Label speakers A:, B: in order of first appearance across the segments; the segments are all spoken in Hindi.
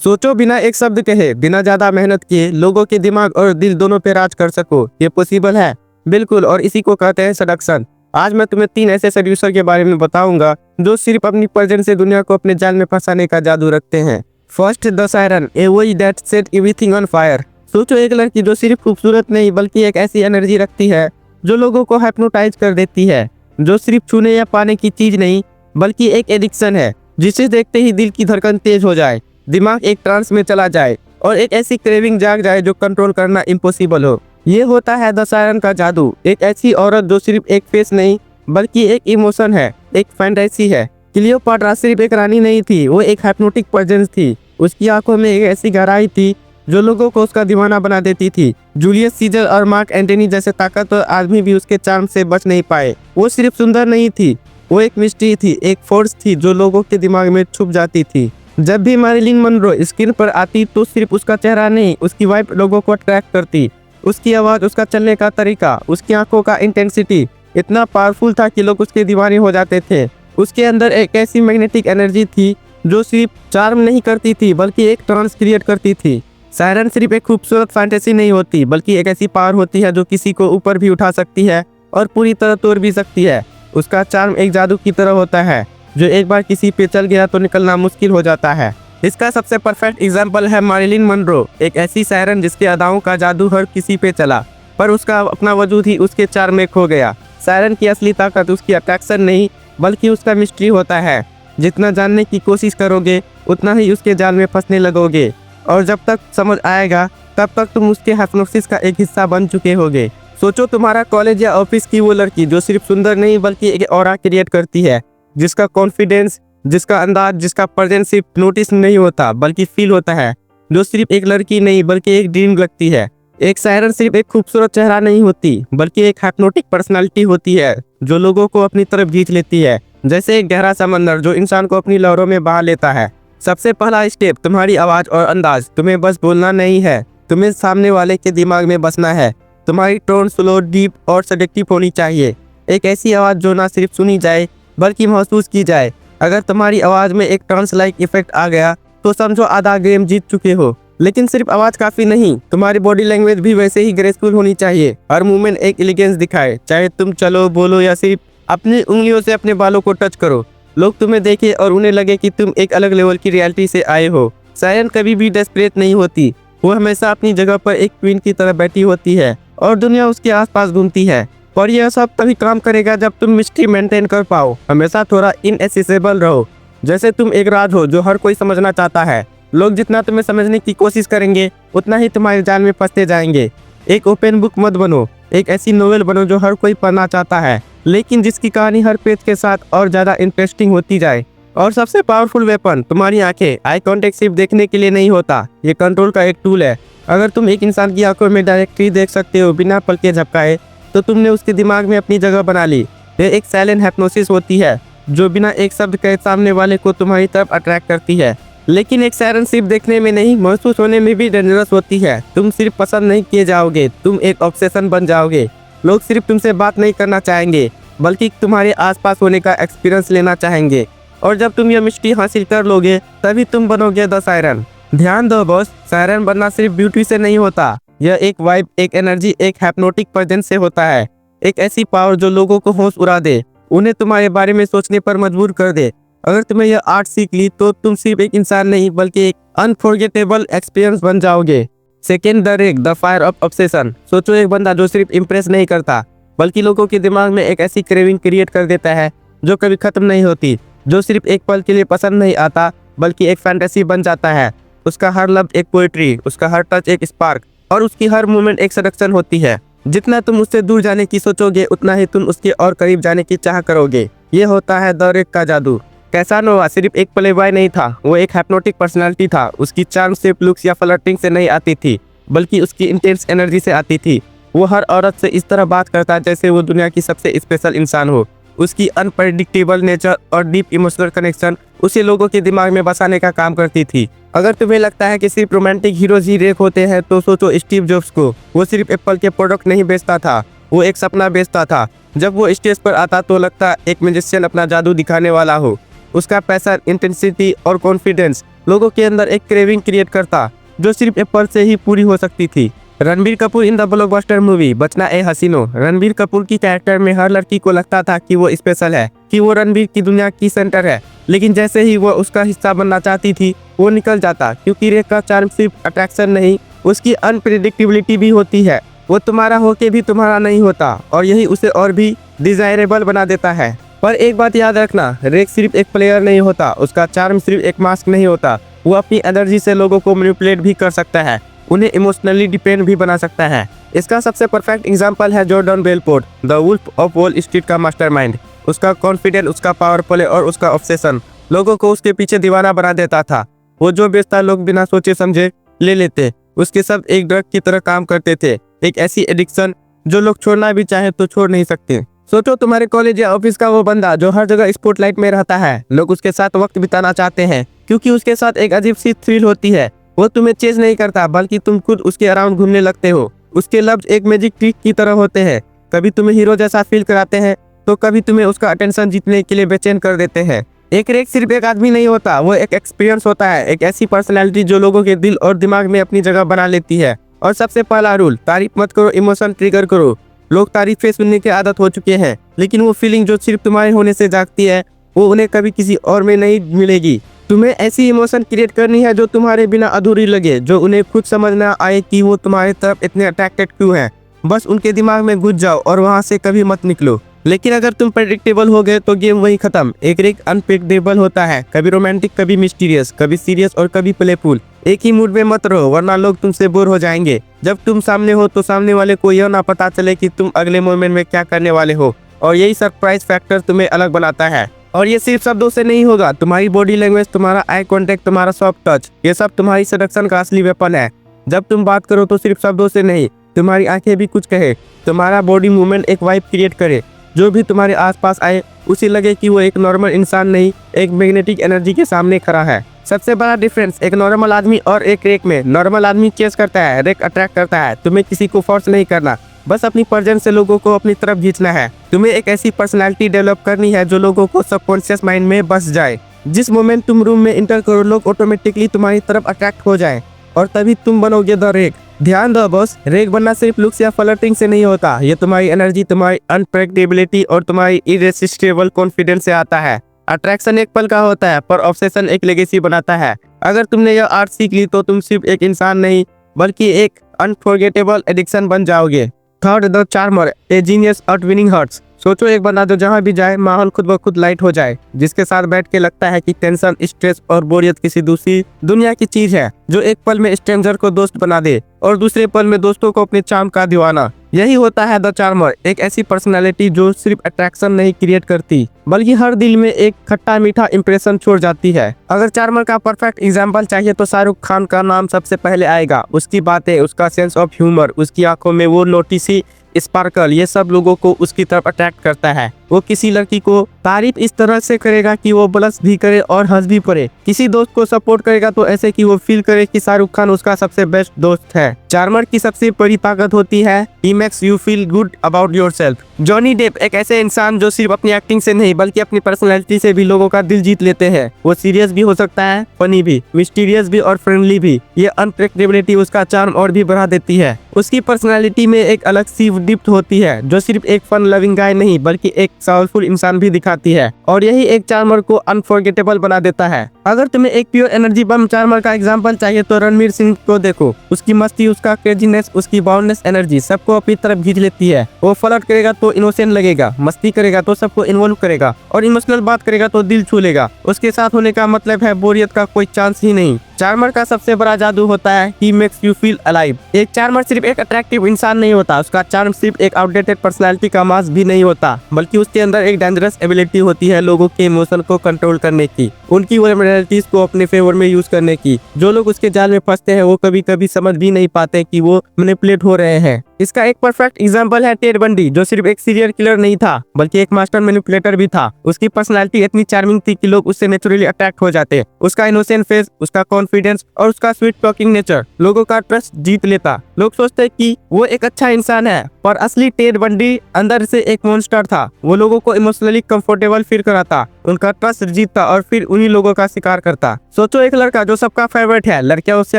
A: सोचो, बिना एक शब्द कहे, बिना ज्यादा मेहनत किए लोगों के दिमाग और दिल दोनों पे राज कर सको। ये पॉसिबल है? बिल्कुल, और इसी को कहते हैं सेडक्शन। आज मैं तुम्हें 3 ऐसे सेड्यूसर के बारे में बताऊंगा जो सिर्फ अपनी प्रेजेंस से दुनिया को अपने जाल में फंसाने का जादू रखते हैं। First, the siren, a voice that set everything on fire. सोचो, एक लड़की जो सिर्फ खूबसूरत नहीं बल्कि एक ऐसी एनर्जी रखती है जो लोगों को हिप्नोटाइज कर देती है, जो सिर्फ छूने या पाने की चीज नहीं बल्कि एक एडिक्शन है, जिसे देखते ही दिल की धड़कन तेज हो जाए, दिमाग एक ट्रांस में चला जाए और एक ऐसी क्रेविंग जाग जाए जो कंट्रोल करना इम्पॉसिबल हो। ये होता है द सायरन का जादू। एक ऐसी औरत जो सिर्फ एक फेस नहीं बल्कि एक इमोशन है, एक फैंटेसी है। क्लियोपाट्रा सिर्फ एक रानी नहीं थी, वो एक हिप्नोटिक प्रेजेंस थी। उसकी आंखों में एक ऐसी गहराई थी जो लोगों को उसका दीवाना बना देती थी। जूलियस सीजर और मार्क एंटनी जैसे ताकतवर आदमी भी उसके चार्म से बच नहीं पाए। वो सिर्फ सुंदर नहीं थी, वो एक मिस्ट्री थी, एक फोर्स थी जो लोगों के दिमाग में छुप जाती थी। जब भी मैरिलिन मनरो स्क्रीन पर आती तो सिर्फ उसका चेहरा नहीं, उसकी वाइब लोगों को अट्रैक्ट करती। उसकी आवाज़, उसका चलने का तरीका, उसकी आंखों का इंटेंसिटी इतना पावरफुल था कि लोग उसके दीवाने हो जाते थे। उसके अंदर एक ऐसी मैग्नेटिक एनर्जी थी जो सिर्फ चार्म नहीं करती थी बल्कि एक ट्रांस क्रिएट करती थी। सायरन सिर्फ एक खूबसूरत फैंटेसी नहीं होती बल्कि एक ऐसी पावर होती है जो किसी को ऊपर भी उठा सकती है और पूरी तरह तोड़ भी सकती है। उसका चार्म एक जादू की तरह होता है जो एक बार किसी पे चल गया तो निकलना मुश्किल हो जाता है। इसका सबसे परफेक्ट एग्जाम्पल है मैरिलिन मनरो, एक ऐसी सायरन जिसके अदाओं का जादू हर किसी पे चला पर उसका अपना वजूद ही उसके चार्म में खो गया। सायरन की असली ताकत उसकी अट्रैक्शन नहीं बल्कि उसका मिस्ट्री होता है। जितना जानने की कोशिश करोगे उतना ही उसके जाल में फंसने लगोगे और जब तक समझ आएगा तब तक तुम उसके हिप्नोसिस का एक हिस्सा बन चुके होगे। सोचो, तुम्हारा कॉलेज या ऑफिस की वो लड़की जो सिर्फ सुंदर नहीं बल्कि एक ऑरा क्रिएट करती है, जिसका कॉन्फिडेंस, जिसका अंदाज, जिसका प्रेजेंस सिर्फ नोटिस नहीं होता बल्कि फील होता है, जो सिर्फ एक लड़की नहीं बल्कि एक ड्रीम लगती है। एक सायरन सिर्फ एक खूबसूरत चेहरा नहीं होती बल्कि एक हिप्नोटिक पर्सनालिटी होती है जो लोगों को अपनी तरफ खींच लेती है, जैसे एक गहरा समंदर जो इंसान को अपनी लहरों में बहा लेता है। सबसे पहला स्टेप, तुम्हारी आवाज़ और अंदाज। तुम्हें बस बोलना नहीं है, तुम्हें सामने वाले के दिमाग में बसना है। तुम्हारी टोन स्लो, डीप और सडेक्टिव होनी चाहिए। एक ऐसी आवाज़ जो ना सिर्फ सुनी जाए बल्कि महसूस की जाए। अगर तुम्हारी आवाज़ में एक ट्रांस लाइक इफेक्ट आ गया तो समझो आधा गेम जीत चुके हो। लेकिन सिर्फ आवाज़ काफ़ी नहीं, तुम्हारी बॉडी लैंग्वेज भी वैसे ही ग्रेसफुल होनी चाहिए। हर मूवमेंट एक एलिगेंस दिखाए, चाहे तुम चलो, बोलो या सिर्फ अपनी उंगलियों से अपने बालों को टच करो। लोग तुम्हें देखें और उन्हें लगे कि तुम एक अलग लेवल की रियलिटी से आए हो। सायरन कभी भी डेस्परेट नहीं होती, वो हमेशा अपनी जगह पर एक क्वीन की तरह बैठी होती है और दुनिया उसके आसपास घूमती है। और यह सब तभी काम करेगा जब तुम मिस्ट्री मेंटेन कर पाओ। हमेशा थोड़ा इनएक्सेसिबल रहो, जैसे तुम एक राज हो जो हर कोई समझना चाहता है। लोग जितना तुम्हें समझने की कोशिश करेंगे उतना ही तुम्हारे जाल में फंसते जाएंगे। एक ओपन बुक मत बनो, एक ऐसी नोवेल बनो जो हर कोई पढ़ना चाहता है लेकिन जिसकी कहानी हर पेज के साथ और ज़्यादा इंटरेस्टिंग होती जाए। और सबसे पावरफुल वेपन, तुम्हारी आंखें। आई कांटेक्ट सिर्फ देखने के लिए नहीं होता, ये कंट्रोल का एक टूल है। अगर तुम एक इंसान की आंखों में डायरेक्टली देख सकते हो बिना पलके झपकाए तो तुमने उसके दिमाग में अपनी जगह बना ली। ये एक साइलेंट हिप्नोसिस होती है जो बिना एक शब्द कहे सामने वाले को तुम्हारी तरफ अट्रैक्ट करती है। लेकिन एक सायरन सिर्फ देखने में नहीं, महसूस होने में भी डेंजरस होती है। तुम सिर्फ पसंद नहीं किए जाओगे, तुम एक ऑब्सेशन बन जाओगे। लोग सिर्फ तुमसे बात नहीं करना चाहेंगे बल्कि तुम्हारे आसपास होने का एक्सपीरियंस लेना चाहेंगे। और जब तुम यह मिस्ट्री हासिल कर लोगे तभी तुम बनोगे द सायरन। ध्यान दो बॉस, सायरन बनना सिर्फ ब्यूटी से नहीं होता, यह एक वाइब, एक एनर्जी, एक हिप्नोटिक प्रेजेंस से होता है। एक ऐसी पावर जो लोगों को होश उड़ा दे, उन्हें तुम्हारे बारे में सोचने पर मजबूर कर दे। अगर तुम्हें यह आर्ट सीख ली तो तुम सिर्फ एक इंसान नहीं बल्कि एक अनफॉरगेटेबल एक्सपीरियंस बन जाओगे। सेकेंड, द रेग, द फायर ऑफ ऑब्सेशन। सोचो, एक बंदा जो सिर्फ इम्प्रेस नहीं करता बल्कि लोगों के दिमाग में एक ऐसी क्रेविंग क्रिएट कर देता है जो कभी खत्म नहीं होती, जो सिर्फ एक पल के लिए पसंद नहीं आता बल्कि एक फैंटेसी बन जाता है। उसका हर लफ्ज एक पोएट्री, उसका हर टच एक स्पार्क और उसकी हर मूवमेंट एक सेडक्शन होती है। जितना तुम उससे दूर जाने की सोचोगे उतना ही तुम उसके और करीब जाने की चाह करोगे। ये होता है द रेग का जादू। कैसानोवा सिर्फ एक प्लेबॉय नहीं था, वो एक हिप्नोटिक पर्सनालिटी था। उसकी चार्म सिर्फ लुक्स या फ्लर्टिंग से नहीं आती थी बल्कि उसकी इंटेंस एनर्जी से आती थी। वो हर औरत से इस तरह बात करता जैसे वो दुनिया की सबसे स्पेशल इंसान हो। उसकी अनप्रेडिक्टेबल नेचर और डीप इमोशनल कनेक्शन उसे लोगों के दिमाग में बसाने का काम करती थी। अगर तुम्हें लगता है कि सिर्फ रोमांटिक हीरोज ही रेक होते हैं तो सोचो स्टीव जॉब्स को। वो सिर्फ एप्पल के प्रोडक्ट नहीं बेचता था, वो एक सपना बेचता था। जब वो स्टेज पर आता तो लगता एक मैजिशियन अपना जादू दिखाने वाला हो। उसका पैसा, इंटेंसिटी और कॉन्फिडेंस लोगों के अंदर एक क्रेविंग क्रिएट करता जो सिर्फ एक पल से ही पूरी हो सकती थी। Ranbir Kapoor in the blockbuster movie बचना ए हसीनो। रणबीर कपूर की कैरेक्टर में हर लड़की को लगता था कि वो स्पेशल है, कि वो रणबीर की दुनिया की सेंटर है। लेकिन जैसे ही वो उसका हिस्सा बनना चाहती थी वो निकल जाता, क्योंकि रेख का चार्म सिर्फ अट्रैक्शन नहीं, उसकी अनप्रिडिक्टेबिलिटी भी होती है। वो तुम्हारा होके भी तुम्हारा नहीं होता और यही उसे और भी डिजायरेबल बना देता है। पर एक बात याद रखना, रेख सिर्फ एक प्लेयर नहीं होता, उसका चार्म सिर्फ एक मास्क नहीं होता। वो अपनी एनर्जी से लोगों को मैनिपुलेट भी कर सकता है, उन्हें इमोशनली डिपेंड भी बना सकता है। इसका सबसे परफेक्ट एग्जांपल है Jordan Belfort, the Wolf of Wall Street का मास्टरमाइंड। उसका कॉन्फिडेंस, उसका पावर प्ले और उसका ऑब्सेशन लोगों को उसके पीछे दीवाना बना देता था। वो जो बेचता लोग बिना सोचे समझे ले लेते। उसके सब एक ड्रग की तरह काम करते थे, एक ऐसी एडिक्शन जो लोग छोड़ना भी चाहे तो छोड़ नहीं सकते। सोचो तुम्हारे कॉलेज या ऑफिस का वो बंदा जो हर जगह स्पॉटलाइट में रहता है। लोग उसके साथ वक्त बिताना चाहते हैं क्योंकि उसके साथ एक अजीब सी थ्रिल होती है। वो तुम्हें चेज नहीं करता बल्कि तुम खुद उसके अराउंड घूमने लगते हो। उसके लफ्ज एक मैजिक ट्रिक की तरह होते हैं, कभी तुम्हें हीरो जैसा फील कराते हैं तो कभी तुम्हें उसका अटेंशन जीतने के लिए बेचैन कर देते हैं। एक रेख सिर्फ एक आदमी नहीं होता, वो एक एक्सपीरियंस होता है, एक ऐसी पर्सनैलिटी जो लोगों के दिल और दिमाग में अपनी जगह बना लेती है। और सबसे पहला रूल, तारीफ मत करो, इमोशन ट्रिगर करो। लोग तारीफें सुनने की आदत हो चुके हैं, लेकिन वो फीलिंग जो सिर्फ तुम्हारे होने से जागती है वो उन्हें कभी किसी और में नहीं मिलेगी। तुम्हें ऐसी इमोशन क्रिएट करनी है जो तुम्हारे बिना अधूरी लगे, जो उन्हें खुद समझ ना आए कि वो तुम्हारी तरफ इतने अट्रैक्टेड क्यों हैं। बस उनके दिमाग में घुस जाओ और वहां से कभी मत निकलो। लेकिन अगर तुम प्रेडिक्टेबल हो गए तो गेम वही खत्म। एक रेख अनप्रेडिक्टेबल होता है, कभी रोमांटिक, कभी मिस्टीरियस, कभी सीरियस और कभी प्लेफुल। एक ही मूड में मत रहो वरना लोग तुमसे बोर हो जाएंगे। जब तुम सामने हो तो सामने वाले को यह ना पता चले कि तुम अगले मोमेंट में क्या करने वाले हो, और यही सरप्राइज फैक्टर तुम्हें अलग बनाता है। और ये सिर्फ शब्दों से नहीं होगा, तुम्हारी बॉडी लैंग्वेज, तुम्हारा आई कांटेक्ट, तुम्हारा सॉफ्ट टच, ये सब तुम्हारी सेडक्शन का असली वेपन है। जब तुम बात करो तो सिर्फ शब्दों से नहीं, तुम्हारी आंखें भी कुछ कहे, तुम्हारा बॉडी मूवमेंट एक वाइब क्रिएट करे, जो भी तुम्हारे आसपास आए उसे लगे कि वो एक नॉर्मल इंसान नहीं, एक मैग्नेटिक एनर्जी के सामने खड़ा है। सबसे बड़ा डिफरेंस एक नॉर्मल आदमी और एक रेक में, नॉर्मल आदमी चेस करता है, रेक अट्रैक्ट करता है। तुम्हें किसी को फोर्स नहीं करना, बस अपनी प्रेजेंस से लोगों को अपनी तरफ खींचना है। तुम्हें एक ऐसी पर्सनालिटी डेवलप करनी है जो लोगों को सबकॉन्शियस माइंड में बस जाए। जिस मोमेंट तुम रूम में इंटर करो लोग ऑटोमेटिकली तुम्हारी तरफ अट्रैक्ट हो जाएं, और तभी तुम बनोगे द रेक। ध्यान दो बॉस, रेक बनना सिर्फ लुक्स या फ्लर्टिंग से नहीं होता, ये तुम्हारी एनर्जी, तुम्हारी अनप्रेडिक्टेबिलिटी और तुम्हारी इरेसिस्टिबल कॉन्फिडेंस से आता है। अट्रैक्शन एक पल का होता है पर ऑब्सेशन एक लेगेसी बनाता है। अगर तुमने यह आर्ट सीख ली तो तुम सिर्फ एक इंसान नहीं बल्कि एक अनफॉरगेटेबल एडिक्शन बन जाओगे। Third, the charmer, A genius eight winning hearts. सोचो एक बंदा जो जहां भी जाए माहौल खुद ब खुद लाइट हो जाए, जिसके साथ बैठ के लगता है कि टेंशन, स्ट्रेस और बोरियत किसी दूसरी दुनिया की चीज है, जो एक पल में स्ट्रेंजर को दोस्त बना दे और दूसरे पल में दोस्तों को अपने चार्म का दीवाना। यही होता है द चार्मर, एक ऐसी पर्सनालिटी जो सिर्फ अट्रैक्शन नहीं क्रिएट करती बल्कि हर दिल में एक खट्टा मीठा इंप्रेशन छोड़ जाती है। अगर चार्मर का परफेक्ट एग्जांपल चाहिए तो शाहरुख खान का नाम सबसे पहले आएगा। उसकी बातें, उसका सेंस ऑफ ह्यूमर, उसकी आंखों में वो नोटिसी स्पार्कल, ये सब लोगों को उसकी तरफ अट्रैक्ट करता है। वो किसी लड़की को तारीफ इस तरह से करेगा कि वो ब्लश भी करे और हंस भी पड़े। किसी दोस्त को सपोर्ट करेगा तो ऐसे कि वो फील करे कि शाहरुख खान उसका सबसे बेस्ट दोस्त है। चार्मर की सबसे बड़ी ताकत होती है ही makes you feel good about yourself. Johnny Depp एक ऐसे इंसान जो सिर्फ अपनी एक्टिंग से नहीं बल्कि अपनी पर्सनैलिटी से भी लोगों का दिल जीत लेते हैं। वो सीरियस भी हो सकता है, फनी भी, मिस्टीरियस भी और फ्रेंडली भी। ये अनप्रेडिक्टेबिलिटी उसका चार्म और भी बढ़ा देती है। उसकी पर्सनैलिटी में एक अलग सी डिप्थ होती है जो सिर्फ एक फन लविंग गाय नहीं बल्कि एक सोलफुल इंसान भी दिखाती है, और यही एक चार्मर को अनफॉरगेटेबल बना देता है। अगर तुम्हें एक प्योर एनर्जी बम चार्मर का एग्जांपल चाहिए तो रणवीर सिंह को देखो। उसकी मस्ती, उसका क्रेजीनेस, उसकी बाउंडलेस एनर्जी सबको अपनी तरफ खींच लेती है। वो फ्लर्ट करेगा तो इनोसेंट लगेगा, मस्ती करेगा तो सबको इन्वॉल्व करेगा और इमोशनल बात करेगा तो दिल छू लेगा। उसके साथ होने का मतलब है बोरियत का कोई चांस ही नहीं। चार्मर का सबसे बड़ा जादू होता है ही मेक्स यू फील अलाइव। एक चार्मर सिर्फ एक अट्रैक्टिव इंसान नहीं होता, उसका चार्म सिर्फ एक आउटडेटेड पर्सनालिटी का मास्क भी नहीं होता बल्कि उसके अंदर एक डेंजरस एबिलिटी होती है लोगों के इमोशन को कंट्रोल करने की, उनकी वल्नरेबिलिटीज को अपने फेवर में यूज करने की। जो लोग उसके जाल में फंसते हैं वो कभी कभी समझ भी नहीं पाते कि वो मैनिपुलेट हो रहे हैं। इसका एक परफेक्ट एग्जांपल है टेड बंडी, जो सिर्फ एक सीरियल किलर नहीं था बल्कि एक मास्टर मैनिपुलेटर भी था। उसकी पर्सनालिटी इतनी चार्मिंग थी कि लोग उससे नेचुरली अट्रैक्ट हो जाते। उसका इनोसेंट फेस, उसका कॉन्फिडेंस और उसका स्वीट टॉकिंग नेचर लोगों का ट्रस्ट जीत लेता। लोग सोचते हैं कि वो एक अच्छा इंसान है, पर असली टेड बंडी अंदर से एक मॉन्स्टर था। वो लोगों को इमोशनली कंफर्टेबल फील कराता, उनका ट्रस्ट जीतता और फिर उन्हीं लोगों का शिकार करता। सोचो एक लड़का जो सबका फेवरेट है, लड़कियां उससे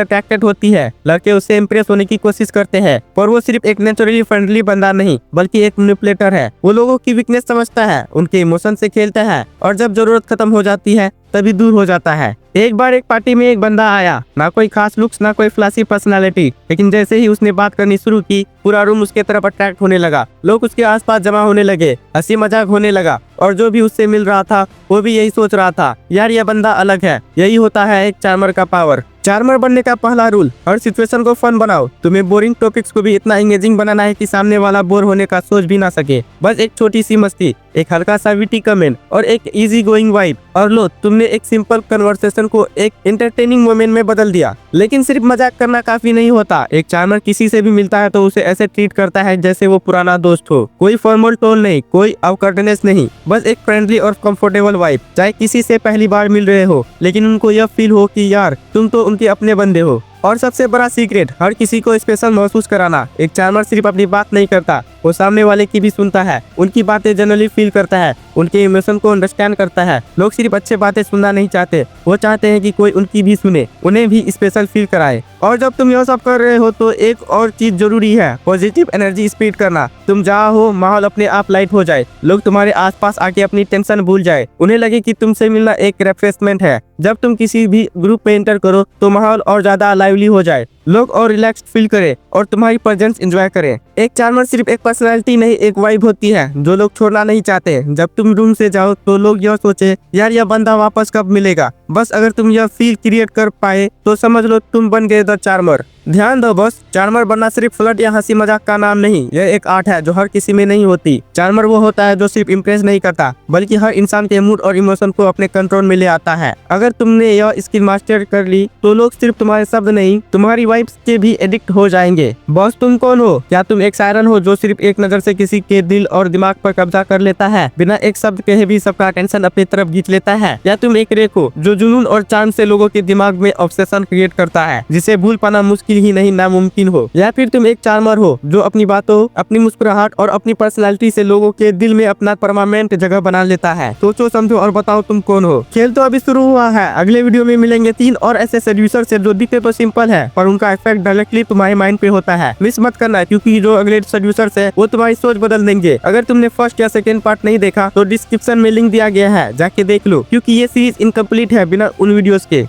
A: अट्रैक्टेड होती है, लड़के उससे इम्प्रेस होने की कोशिश करते हैं, पर वो सिर्फ एक नेचुरली फ्रेंडली बंदा नहीं बल्कि एक मैनिपुलेटर है। वो लोगों की वीकनेस समझता है, उनके इमोशन से खेलता है और जब जरूरत खत्म हो जाती है तभी दूर हो जाता है। एक बार एक पार्टी में एक बंदा आया, ना कोई खास लुक्स ना कोई फ्लैशी पर्सनालिटी, लेकिन जैसे ही उसने बात करनी शुरू की पूरा रूम उसके तरफ अट्रैक्ट होने लगा। लोग उसके आसपास जमा होने लगे, हंसी मजाक होने लगा और जो भी उससे मिल रहा था वो भी यही सोच रहा था, यार ये बंदा अलग है। यही होता है एक चार्मर का पावर। चार्मर बनने का पहला रूल, हर सिचुएशन को फन बनाओ। तुम्हें बोरिंग टॉपिक्स को भी इतना एंगेजिंग बनाना है कि सामने वाला बोर होने का सोच भी ना सके। बस एक छोटी सी मस्ती, एक हल्का सा विटी कमेंट और एक इजी गोइंग वाइब और लो तुमने एक सिंपल कन्वर्सेशन को एक एंटरटेनिंग मोमेंट में बदल दिया। लेकिन सिर्फ मजाक करना काफी नहीं होता। एक चार्मर किसी से भी मिलता है तो उसे ऐसे ट्रीट करता है जैसे वो पुराना दोस्त हो। कोई फॉर्मल टोन नहीं, कोई अवकर्टनेस नहीं, बस एक फ्रेंडली और कंफर्टेबल वाइब। चाहे किसी से पहली बार मिल रहे हो लेकिन उनको यह फील हो कि यार तुम तो उनके अपने बंदे हो। और सबसे बड़ा सीक्रेट, हर किसी को स्पेशल महसूस कराना। एक चार्मर सिर्फ अपनी बात नहीं करता, वो सामने वाले की भी सुनता है, उनकी बातें जनरली फील करता है, उनके इमोशन को अंडरस्टैंड करता है। लोग सिर्फ अच्छे बातें सुनना नहीं चाहते, वो चाहते हैं कि कोई उनकी भी सुने, उन्हें भी स्पेशल फील कराए। और जब तुम यह सब कर रहे हो तो एक और चीज जरूरी है, पॉजिटिव एनर्जी स्प्रेड करना। तुम जहाँ हो माहौल अपने आप लाइट हो जाए, लोग तुम्हारे आसपास आके अपनी टेंशन भूल जाए, उन्हें लगे कि तुमसे मिलना एक रिफ्रेशमेंट है। जब तुम किसी भी ग्रुप में एंटर करो तो माहौल और ज्यादा लाइवली हो जाए, लोग और रिलैक्स्ड फील करें और तुम्हारी प्रेजेंस एंजॉय करें। एक चार्मर सिर्फ एक पर्सनालिटी नहीं, एक वाइब होती है जो लोग छोड़ना नहीं चाहते। जब तुम रूम से जाओ तो लोग यह सोचे यार यह बंदा वापस कब मिलेगा। बस अगर तुम यह फील क्रिएट कर पाए तो समझ लो तुम बन गए द चार्मर। ध्यान दो बस, चार्मर बनना सिर्फ फ्लर्ट या हंसी मजाक का नाम नहीं, यह एक आर्ट है जो हर किसी में नहीं होती। चार्मर वो होता है जो सिर्फ इम्प्रेस नहीं करता बल्कि हर इंसान के मूड और इमोशन को अपने कंट्रोल में ले आता है। अगर तुमने यह स्किल मास्टर कर ली तो लोग सिर्फ तुम्हारे शब्द नहीं तुम्हारी वाइब्स के भी एडिक्ट हो जाएंगे। बॉस तुम कौन हो? क्या तुम एक सायरन हो जो सिर्फ एक नजर से किसी के दिल और दिमाग पर कब्जा कर लेता है, बिना एक शब्द कहे भी सबका अटेंशन अपनी तरफ खींच लेता है? या तुम एक रेख हो जो जुनून और चार्म से लोगों के दिमाग में ऑब्सेशन क्रिएट करता है जिसे भूल पाना मुश्किल ही नहीं नामुमकिन हो? या फिर तुम एक चार्मर हो जो अपनी बातों, अपनी मुस्कुराहट और अपनी पर्सनालिटी से लोगों के दिल में अपना परमानेंट जगह बना लेता है? सोचो समझो और बताओ तुम कौन हो। खेल तो अभी शुरू हुआ है। अगले वीडियो में मिलेंगे 3 और ऐसे सेड्यूसर से जो दिखते तो सिंपल है पर उनका इफेक्ट डायरेक्टली तुम्हारे माइंड पे होता है। मिस मत करना क्योंकि जो अगले सेड्यूसर है वो तुम्हारी सोच बदल देंगे। अगर तुमने फर्स्ट या सेकंड पार्ट नहीं देखा तो डिस्क्रिप्शन में लिंक दिया गया है, जाके देख लो क्योंकि ये सीरीज इनकम्प्लीट है बिना उन वीडियोस के।